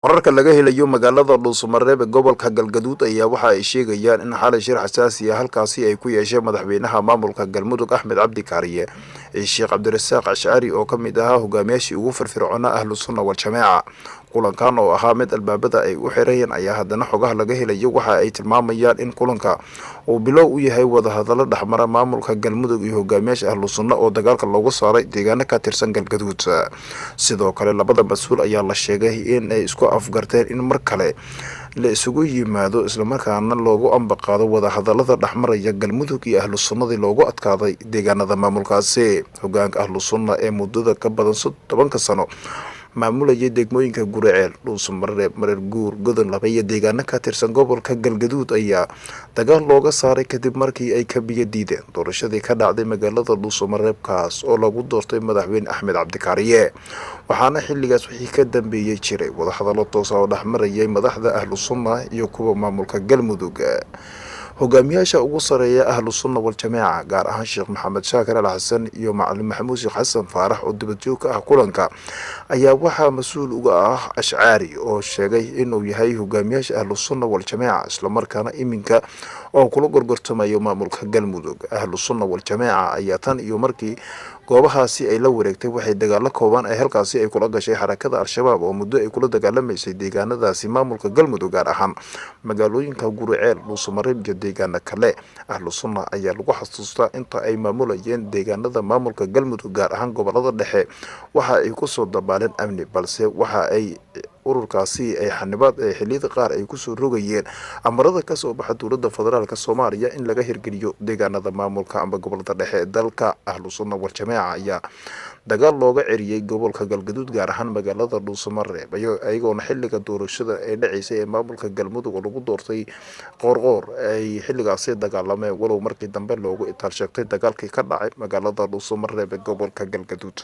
Wararka laga helayo magaalada Dhuuso-Mareeb ee gobolka Galgaduud ayaa waxa ay sheegayaan in xalay shir xasaasi ah halkaasi ay ku yeesheen madaxweynaha maamulka Galmudug Axmed Cabdi Kaariye iyo Sheekh Cabdirasaaq Ashcari oo ka mid ahaa hogaamiyaashii ugu firfircoonaa Ahlus Sunna wal Jamaaca. Kulankan oo ahaa mid albaabada ay u xirayeen ayaa haddana xogaha laga helayo waxa ay tilmaamayaan in kulanka uu bilow u yahay wadahadalo dhexmara maamulka Galmudug iyo hogaamiyaasha Ahlus Sunna oo dagaalka looga saaray deegaano ka tirsan Galgaduud. Sidoo kale labada mas'uul ayaa la sheegay in ay isku afgarteen in mar kale la isugu yimaado isla markaana loogu ambaqaado wadahadalada dhexmaraya Galmudug iyo Ahlus Sunnadii loogu adkaaday deegaanada maamulkaasi. Hogaanka Ahlus Sunna ee muddada ka badan 10 sano maamulayay degmooyinka Guriceel, Dhuuso-Mareeb, Mareer Guur, Godon Laba iyo deegaano ka tirsan gobolka Galgaduud ayaa dagaal looga saaray kadib markii ay ka biyo diideen doorashadii ka dhacday magaalada Dhuuso-Mareeb kaas oo lagu doortay madaxweyne Axmed Cabdi Kaariye. Waxaana xilligaas wixii ka dambeeyay jiray wadahadalo toos ah oo dhexmarayay madaxda Ahlus Sunna iyo kuwa maamulka Galmudug. Hogaamiyaasha ugu sareeya Ahlus Sunna wal Jamaaca gaar ahaan Sheekh Maxamed Shaakir Al Xasan iyo Macallin Maxamuud Sheekh Xasan Faarax oo dibadjoog ka ah kulanka ayaa waxaa mas'uul uga ah Ashcari oo sheegay inuu yahay hogaamiyaasha Ahlus Sunna wal Jamaaca isla markaana iminka oo kula gorgortamayo maamulka Galmudug. Ahlus Sunna wal Jamaaca ayaa tan iyo markii goobahaasi ay la wareegtay waxay dagaalo kooban ay halkaasi ay kula gashay xarakada Al-Shabaab oo muddo ay kula dagaalamaysay deegaanadaasi maamulka Galmudug gaar ahaan magaalooyinka Guriceel, Dhuuso-Mareeb iyo deegaano kale. Ahlus Sunna ayaa lagu xasuustaa inta ay maamulayeen deegaanada maamulka Galmudug gaar ahaan gobolada dhexe waxa ay ku soo dabaaleen amni balse waxa ay ururkaasi ay xanibaad xilliyada qaar ay ku soo rogayeen amarada ka soo baxa dowladda federaalka Soomaaliya in laga hirgeliyo deegaanada maamulka amba gobolada dhexe ee dalka. Ahlus Sunna wal Jamaaca ayaa dagaal looga ceriyay gobolka Galgaduud gaar ahaan magaalada Dhuuso-Mareeb ayagoona xilliga doorashada ee dhaceysay ee maamulka Galmudug lagu doortay qoorqoor ay xilligaasi dagaalameen walow markii dambe loogu itaal sheegtay dagaalkii ka dhacay magaalada Dhuuso-Mareeb ee gobolka Galgaduud.